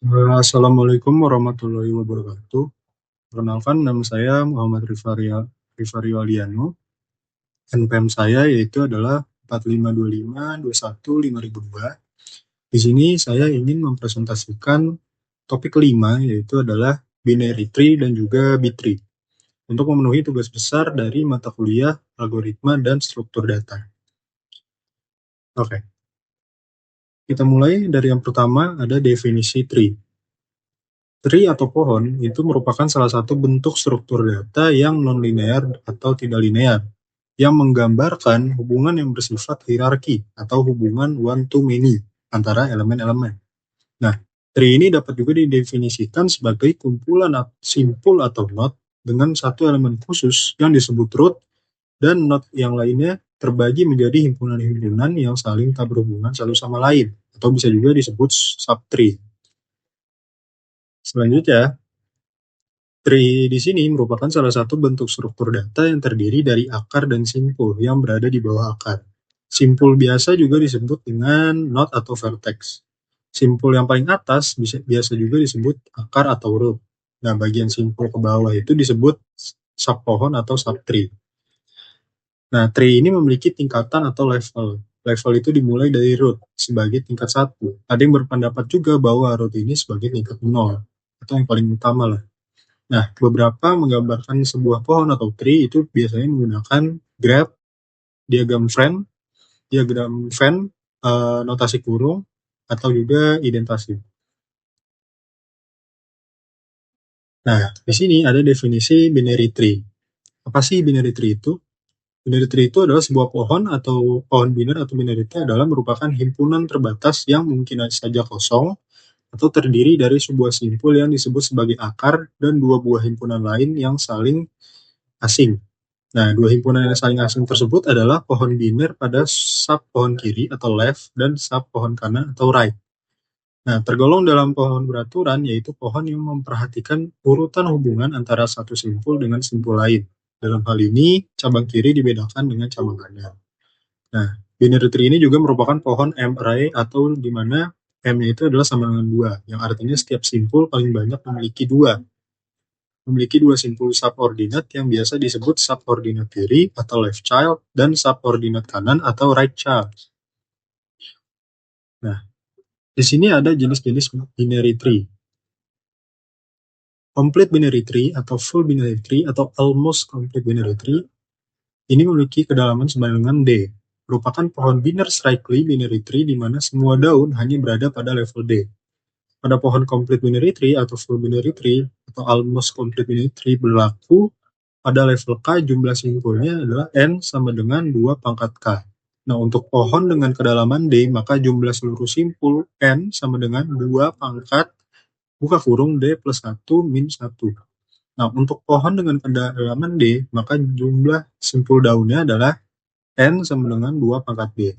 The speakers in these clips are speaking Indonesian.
Assalamualaikum warahmatullahi wabarakatuh. Perkenalkan, nama saya Muhammad Rifario Aliano. NPM saya yaitu adalah 4525215002. Di sini saya ingin mempresentasikan topik kelima, yaitu adalah binary tree dan juga B-tree, untuk memenuhi tugas besar dari mata kuliah algoritma dan struktur data. Oke, kita mulai dari yang pertama, ada definisi tree. Tree atau pohon itu merupakan salah satu bentuk struktur data yang non-linear atau tidak linear, yang menggambarkan hubungan yang bersifat hierarki atau hubungan one-to-many antara elemen-elemen. Nah, tree ini dapat juga didefinisikan sebagai kumpulan simpul atau node dengan satu elemen khusus yang disebut root, dan node yang lainnya terbagi menjadi himpunan-himpunan yang saling tak berhubungan satu sama lain, atau bisa juga disebut subtree. Selanjutnya, tree di sini merupakan salah satu bentuk struktur data yang terdiri dari akar dan simpul yang berada di bawah akar. Simpul biasa juga disebut dengan node atau vertex. Simpul yang paling atas biasa juga disebut akar atau root. Nah, bagian simpul ke bawah itu disebut subpohon atau subtree. Nah, tree ini memiliki tingkatan atau level. Level itu dimulai dari root sebagai tingkat 1. Ada yang berpendapat juga bahwa root ini sebagai tingkat 0, atau yang paling utama lah. Nah, beberapa menggambarkan sebuah pohon atau tree itu biasanya menggunakan graph, diagram Venn, notasi kurung, atau juga indentasi. Nah, di sini ada definisi binary tree. Apa sih binary tree itu? Binary tree itu adalah sebuah pohon atau pohon biner atau binary tree adalah merupakan himpunan terbatas yang mungkin saja kosong atau terdiri dari sebuah simpul yang disebut sebagai akar dan dua buah himpunan lain yang saling asing. Nah, dua himpunan yang saling asing tersebut adalah pohon biner pada sub pohon kiri atau left dan sub pohon kanan atau right. Nah, tergolong dalam pohon beraturan yaitu pohon yang memperhatikan urutan hubungan antara satu simpul dengan simpul lain. Dalam hal ini, cabang kiri dibedakan dengan cabang kanan. Nah, binary tree ini juga merupakan pohon M-array atau di mana M-nya itu adalah sama dengan 2, yang artinya setiap simpul paling banyak memiliki dua simpul subordinat yang biasa disebut subordinat kiri atau left child dan subordinat kanan atau right child. Nah, di sini ada jenis-jenis binary tree. Complete binary tree atau full binary tree atau almost complete binary tree ini memiliki kedalaman sama dengan D. Merupakan pohon biner strictly binary tree di mana semua daun hanya berada pada level D. Pada pohon complete binary tree atau full binary tree atau almost complete binary tree berlaku pada level K jumlah simpulnya adalah N sama dengan 2 pangkat K. Nah, untuk pohon dengan kedalaman D, maka jumlah seluruh simpul N sama dengan 2 pangkat buka kurung D plus 1 min 1. Nah, untuk pohon dengan kedalaman D, maka jumlah simpul daunnya adalah N sama dengan 2 pangkat D.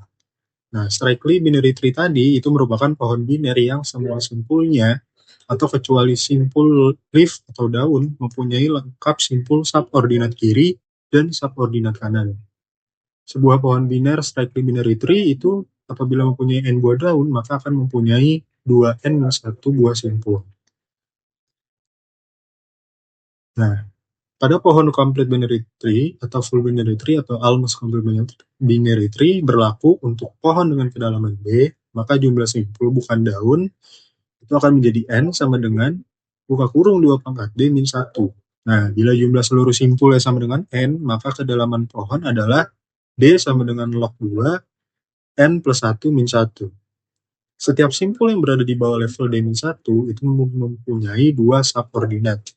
Nah, strictly binary tree tadi itu merupakan pohon binary yang semua simpulnya atau kecuali simpul leaf atau daun mempunyai lengkap simpul subordinat kiri dan subordinat kanan. Sebuah pohon biner strictly binary tree itu apabila mempunyai n buah daun maka akan mempunyai 2n minus 1 buah simpul. Nah, pada pohon complete binary tree atau full binary tree atau almost complete binary tree berlaku untuk pohon dengan kedalaman B, maka jumlah simpul bukan daun itu akan menjadi N sama dengan buka kurung 2 pangkat D min 1. Nah, bila jumlah seluruh simpulnya sama dengan N, maka kedalaman pohon adalah D sama dengan log 2 N plus 1 min 1. Setiap simpul yang berada di bawah level D min 1 itu mempunyai 2 subordinat.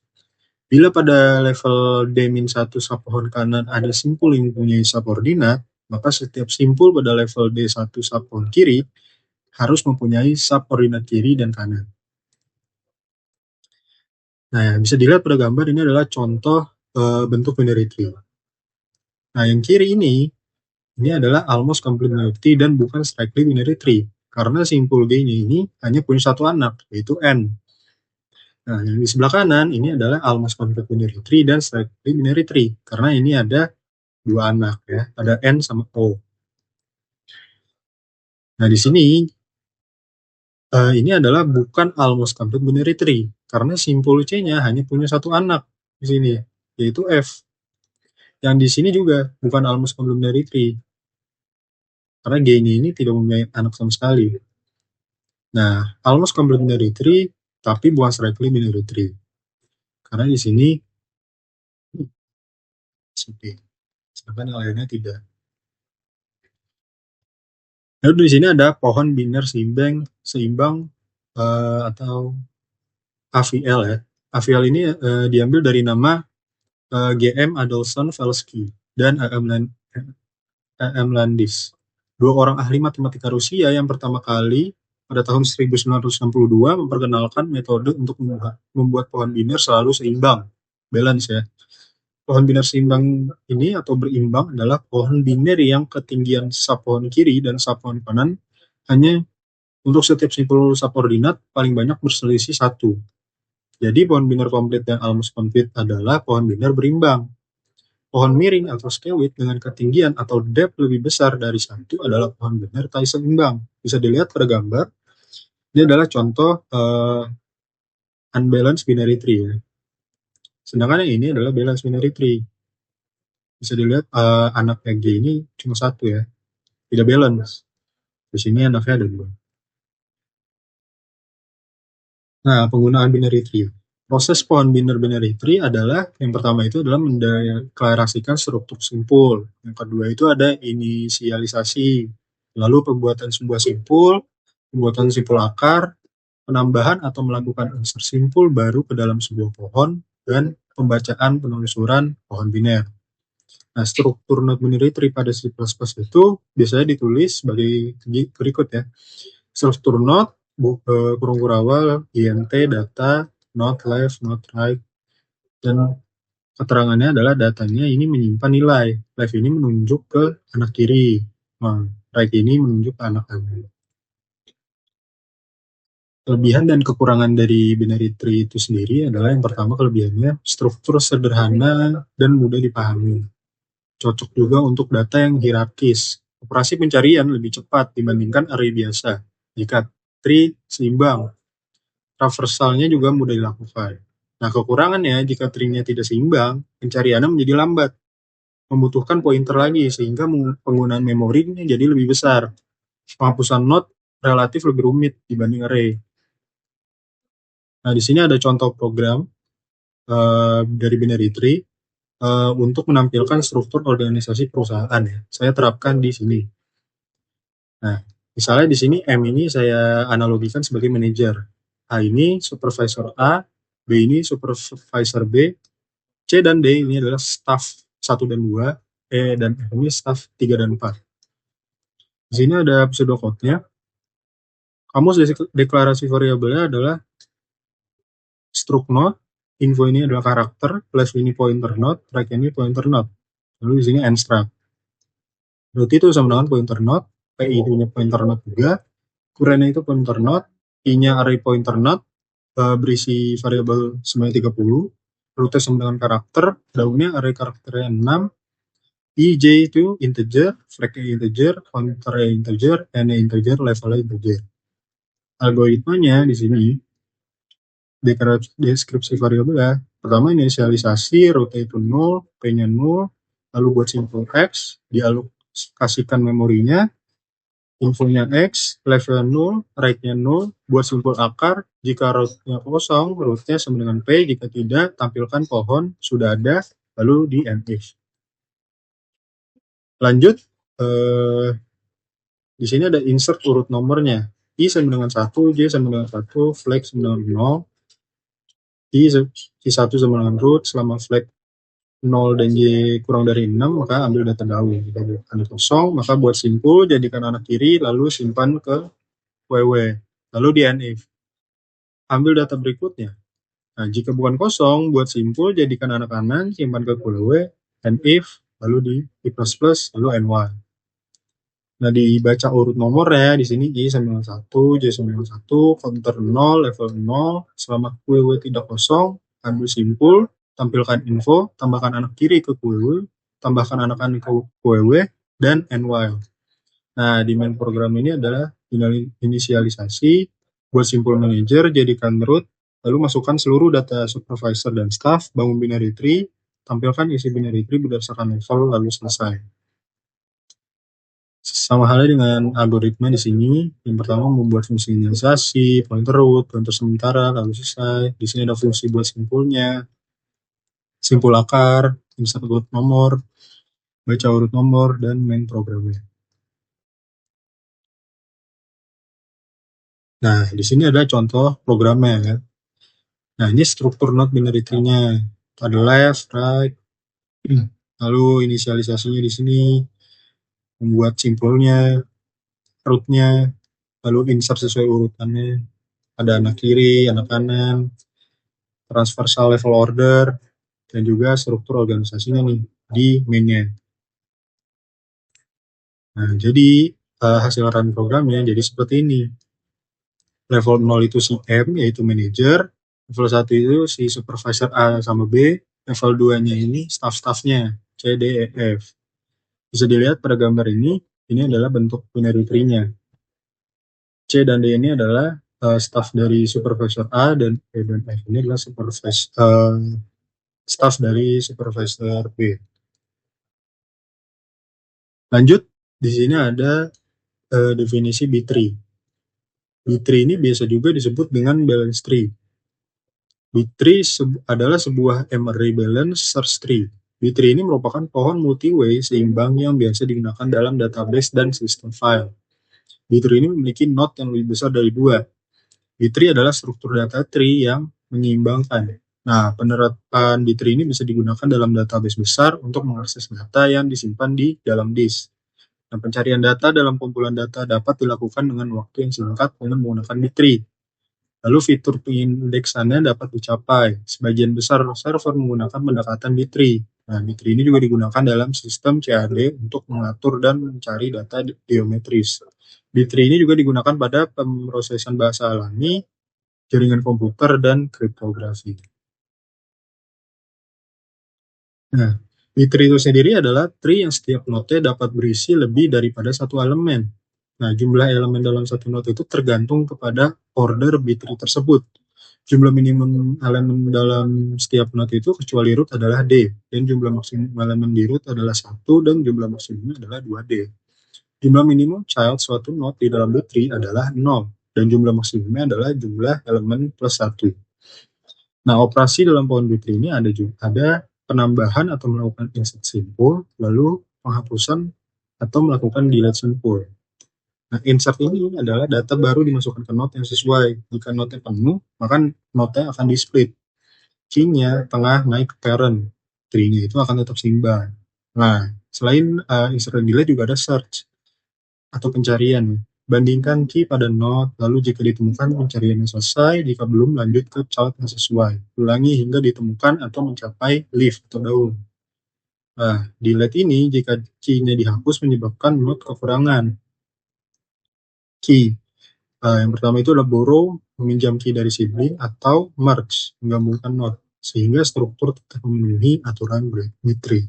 Bila pada level D-1 subpohon kanan ada simpul yang mempunyai subordinat, maka setiap simpul pada level D1 subpohon kiri harus mempunyai subordinat kiri dan kanan. Nah, bisa dilihat pada gambar ini adalah contoh bentuk binary tree. Nah, yang kiri ini adalah almost complete binary tree dan bukan strictly binary tree. Karena simpul D-nya ini hanya punya satu anak, yaitu N. Nah, yang di sebelah kanan ini adalah almost complete binary tree dan strictly binary tree. Karena ini ada dua anak ya, ada N sama O. Nah, di sini Ini adalah bukan almost complete binary tree, karena simpul C-nya hanya punya satu anak di sini, yaitu F. Yang di sini juga bukan almost complete binary tree, karena G-nya ini tidak mempunyai anak sama sekali. Nah, almost complete binary tree, tapi bukan strictly binary tree. Karena di sini seperti, sedangkan yang lainnya tidak. Lalu di sini ada pohon biner seimbang atau AVL ya. AVL ini diambil dari nama GM Adelson Velsky dan AM Landis. Dua orang ahli matematika Rusia yang pertama kali pada tahun 1962 memperkenalkan metode untuk membuat pohon biner selalu seimbang, balance ya. Pohon biner seimbang ini atau berimbang adalah pohon biner yang ketinggian subpohon kiri dan subpohon kanan hanya untuk setiap simpul subordinat paling banyak berselisih 1. Jadi pohon biner komplit dan almost complete adalah pohon biner berimbang. Pohon miring atau skewit dengan ketinggian atau depth lebih besar dari 1 adalah pohon biner tak seimbang. Bisa dilihat pada gambar. Ini adalah contoh unbalanced binary tree ya. Sedangkan yang ini adalah balanced binary tree. Bisa dilihat anaknya G ini cuma 1 ya. Tidak balance. Di sini anaknya ada 2. Nah, penggunaan binary tree. Proses pohon binary tree adalah yang pertama itu adalah mendeklarasikan struktur simpul. Yang kedua itu ada inisialisasi. Lalu pembuatan sebuah simpul, pembuatan simpul akar, penambahan atau melakukan insert simpul baru ke dalam sebuah pohon, dan pembacaan penelusuran pohon biner. Nah, struktur node binary tree pada C++ itu biasanya ditulis sebagai berikut ya. Struktur node kurung awal, int, data, not left, not right, dan keterangannya adalah datanya ini menyimpan nilai. Left ini menunjuk ke anak kiri, right ini menunjuk ke anak kanan. Kelebihan dan kekurangan dari binary tree itu sendiri adalah yang pertama kelebihannya struktur sederhana dan mudah dipahami. Cocok juga untuk data yang hierarkis. Operasi pencarian lebih cepat dibandingkan array biasa. Jika tree seimbang, traversalnya juga mudah dilakukan. Nah, kekurangannya jika tree-nya tidak seimbang, pencariannya menjadi lambat, membutuhkan pointer lagi sehingga penggunaan memorinya jadi lebih besar. Penghapusan node relatif lebih rumit dibanding array. Nah, di sini ada contoh program dari binary tree untuk menampilkan struktur organisasi perusahaan ya. Saya terapkan di sini. Nah, misalnya di sini M ini saya analogikan sebagai manajer. A ini supervisor A, B ini supervisor B, C dan D ini adalah staff 1 dan 2, E dan F ini staff 3 dan 4. Di sini ada pseudocode-nya. Kamus deklarasi variabelnya adalah struct node, info ini adalah karakter, left ini pointer node, right ini pointer node. Lalu di sini nstruct. Berarti itu sama dengan pointer node, PI itu pointer node juga, current itu pointer node, I-nya array pointer node, berisi variabel sebanyak 30, root sama dengan karakter, daunnya array karakternya 6, IJ itu integer, flag-nya integer, pointer-nya integer, N-nya integer, levelnya integer. Algoritmanya di sini deskripsi variabelnya. Pertama inisialisasi, root itu 0, P-nya 0, lalu buat simpul X, dialokasikan memorinya, infonya X, levelnya 0, right-nya 0, buat simpul akar, jika root-nya kosong, root-nya sama dengan P, jika tidak, tampilkan pohon, sudah ada, lalu di if. Lanjut, di sini ada insert urut nomornya. I sama dengan 1, J sama dengan 1, flag sama dengan 0, I1 sama dengan root, selama flag 0 dan J kurang dari 6, maka ambil data daun. Jika ada kosong, maka buat simpul, jadikan anak kiri, lalu simpan ke WW. Lalu di if. Ambil data berikutnya. Nah, jika bukan kosong, buat simpul, jadikan anak kanan, simpan ke WW, if, lalu di I++, lalu ny. Nah, dibaca urut nomornya, di sini I sama dengan 1, J sama dengan 1, counter 0, level 0, selama QW tidak kosong, ambil simpul, tampilkan info, tambahkan anak kiri ke QW, tambahkan anak kanan ke QW, dan ny. Nah, di main program ini adalah inisialisasi, Buat simpul manager, jadikan root, lalu masukkan seluruh data supervisor dan staff, bangun binary tree, tampilkan isi binary tree berdasarkan level, lalu selesai. Sama halnya dengan algoritma di sini, yang pertama membuat fungsi inisialisasi, pointer root, pointer sementara, lalu selesai. Di sini ada fungsi buat simpulnya, simpul akar, insert urut nomor, baca urut nomor, dan main programnya. Nah, di sini ada contoh programnya ya. Nah, ini struktur node binary tree-nya. Ada left, right, lalu inisialisasinya di sini, membuat simpulnya, root-nya, lalu insert sesuai urutannya. Ada anak kiri, anak kanan, transversal level order, dan juga struktur organisasinya nih di main-nya. Nah, jadi hasil run programnya jadi seperti ini. Level 0 itu si M, yaitu manager. Level 1 itu si supervisor A sama B. Level 2-nya ini staff-staffnya, C, D, E, F. Bisa dilihat pada gambar ini adalah bentuk binary tree-nya. C dan D ini adalah staff dari supervisor A, dan E dan F ini adalah staff dari supervisor B. Lanjut, di sini ada definisi B-tree. B-tree ini biasa juga disebut dengan balance tree. B-tree adalah sebuah M-array balance search tree. B-tree ini merupakan pohon multi-way seimbang yang biasa digunakan dalam database dan sistem file. B-tree ini memiliki node yang lebih besar dari 2. B-tree adalah struktur data tree yang menyeimbangkan. Nah, penerapan B-tree ini bisa digunakan dalam database besar untuk mengakses data yang disimpan di dalam disk. Nah, pencarian data dalam kumpulan data dapat dilakukan dengan waktu yang singkat dengan menggunakan B-tree. Lalu fitur pengindeksannya dapat dicapai. Sebagian besar server menggunakan pendekatan B-tree. Nah, B-tree ini juga digunakan dalam sistem CAD untuk mengatur dan mencari data geometris. B-tree ini juga digunakan pada pemrosesan bahasa alami, jaringan komputer, dan kriptografi. Nah, B-tree itu sendiri adalah tree yang setiap node dapat berisi lebih daripada satu elemen. Nah, jumlah elemen dalam satu node itu tergantung kepada order B-tree tersebut. Jumlah minimum elemen dalam setiap node itu kecuali root adalah D, dan jumlah maksimum elemen di root adalah 1, dan jumlah maksimumnya adalah 2D. Jumlah minimum child suatu node di dalam B-tree adalah 0, dan jumlah maksimumnya adalah jumlah elemen plus 1. Nah, operasi dalam pohon B-tree ini ada penambahan atau melakukan insert simpul, lalu penghapusan atau melakukan delete simpul. Nah, insert ini adalah data baru dimasukkan ke node yang sesuai. Jika node-nya penuh, maka node-nya akan di-split. Key-nya tengah naik ke parent. Tree-nya itu akan tetap seimbang. Nah, selain insert dan delete juga ada search atau pencarian. Bandingkan key pada node, lalu jika ditemukan pencariannya selesai, jika belum lanjut ke child yang sesuai. Ulangi hingga ditemukan atau mencapai leaf atau daun. Nah, delete ini jika key-nya dihapus menyebabkan node kekurangan key. Yang pertama itu adalah borrow, meminjam key dari sibling, atau merge, menggabungkan node, sehingga struktur tetap memenuhi aturan B-tree.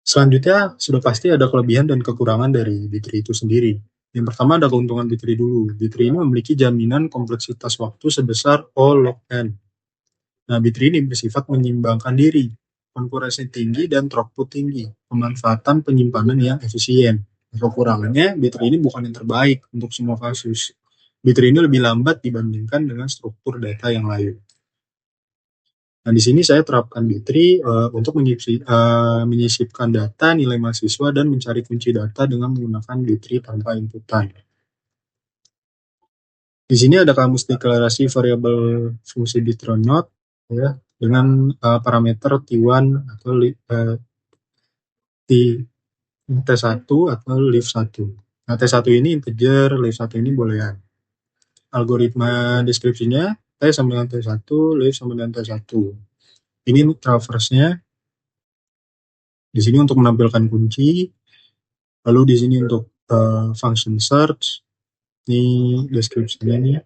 Selanjutnya, sudah pasti ada kelebihan dan kekurangan dari B-tree itu sendiri. Yang pertama ada keuntungan B-tree dulu. B-tree ini memiliki jaminan kompleksitas waktu sebesar O log n. Nah, B-tree ini bersifat menyimbangkan diri, konkurrensi tinggi dan throughput tinggi, pemanfaatan penyimpanan yang efisien. Kekurangannya, B-tree ini bukan yang terbaik untuk semua kasus. B-tree ini lebih lambat dibandingkan dengan struktur data yang lain. Nah, di sini saya terapkan B-tree untuk menyisipkan data, nilai mahasiswa, dan mencari kunci data dengan menggunakan B-tree tanpa inputan. Di sini ada kamus deklarasi variabel fungsi Bitronode ya, dengan parameter T1 atau T1 atau leaf1. Nah, T1 ini integer, leaf1 ini boolean. Algoritma deskripsinya T sama dengan T1, leaf sama dengan T1. Ini traverse-nya. Di sini untuk menampilkan kunci, lalu di sini untuk function search. Ini deskripsinya nih.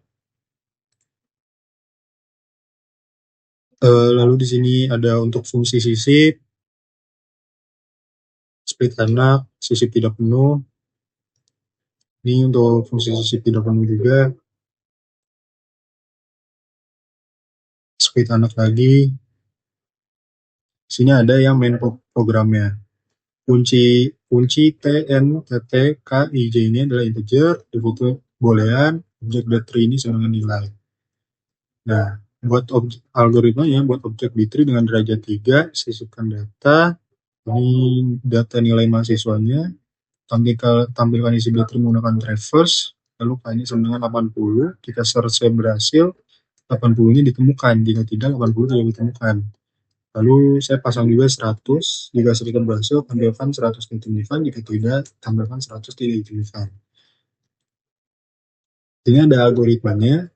Lalu di sini ada untuk fungsi sisip, split anak, sisip tidak penuh. Ini untuk fungsi CCP80 juga. Speed anak lagi. Sini ada yang main programnya. Kunci TNTTKIJ ini adalah integer, default boolean, objek tree ini sama dengan nilai. Nah, buat algoritmanya, buat objek B3 dengan derajat 3, sisipkan data, ini data nilai mahasiswanya, tampilkan isi B3 menggunakan traverse, lalu K-nya sama dengan 80, jika search berhasil, 80-nya ditemukan, jika tidak 80 tidak ditemukan. Lalu saya pasang juga 100, jika sedikit berhasil, tampilkan 100 ditemukan, jika tidak, tampilkan 100 tidak ditemukan. Ini ada algoritmanya,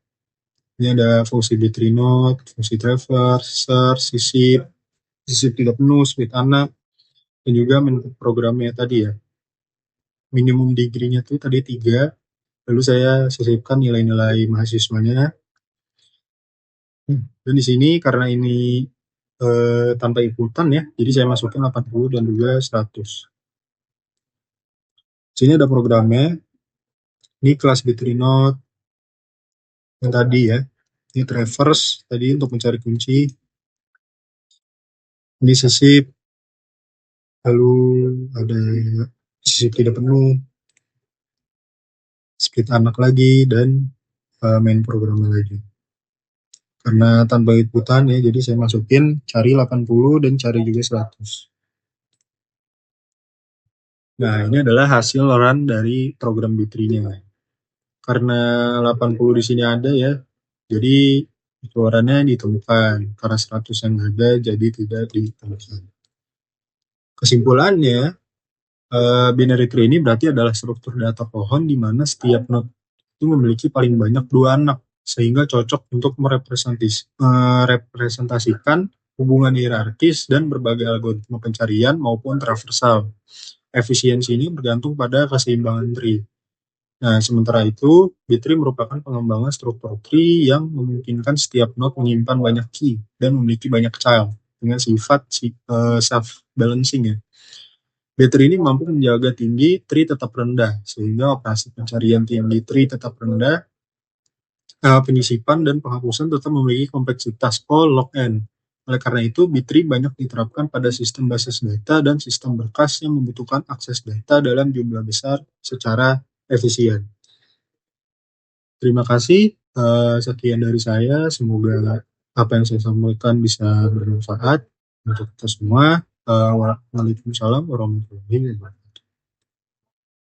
ini ada fungsi B3 node, fungsi traverse, search, sisip tidak penuh, speed anak, dan juga programnya tadi ya. Minimum degree-nya tuh tadi 3, lalu saya sisipkan nilai-nilai mahasiswanya. Dan di sini karena ini tanpa inputan ya, jadi saya masukin 80 dan juga 100. Sini ada programnya, ini kelas B3 node yang tadi ya, ini traverse tadi untuk mencari kunci, ini sisip, lalu ada sisip tidak penuh, split anak lagi, dan main programnya lagi. Karena tanpa inputan ya, jadi saya masukin cari 80 dan cari juga 100. Nah, ini adalah hasil run dari program B3-nya. Karena 80 di sini ada ya, jadi keluarannya ditemukan. Karena 100 yang ada, jadi tidak ditemukan. Kesimpulannya, binary tree ini berarti adalah struktur data pohon di mana setiap node itu memiliki paling banyak 2 anak, sehingga cocok untuk merepresentasikan hubungan hierarkis dan berbagai algoritma pencarian maupun traversal. Efisiensi ini bergantung pada keseimbangan tree. Nah, sementara itu, B-tree merupakan pengembangan struktur tree yang memungkinkan setiap node menyimpan banyak key dan memiliki banyak child dengan sifat self-balancing ya. B-tree ini mampu menjaga tinggi tree tetap rendah, sehingga operasi pencarian tinggi tree tetap rendah, penyisipan dan penghapusan tetap memiliki kompleksitas O log n. Oleh karena itu, B-tree banyak diterapkan pada sistem basis data dan sistem berkas yang membutuhkan akses data dalam jumlah besar secara efisien. Terima kasih, sekian dari saya. Semoga apa yang saya sampaikan bisa bermanfaat untuk kita semua. Waalaikumsalam warahmatullahi wabarakatuh.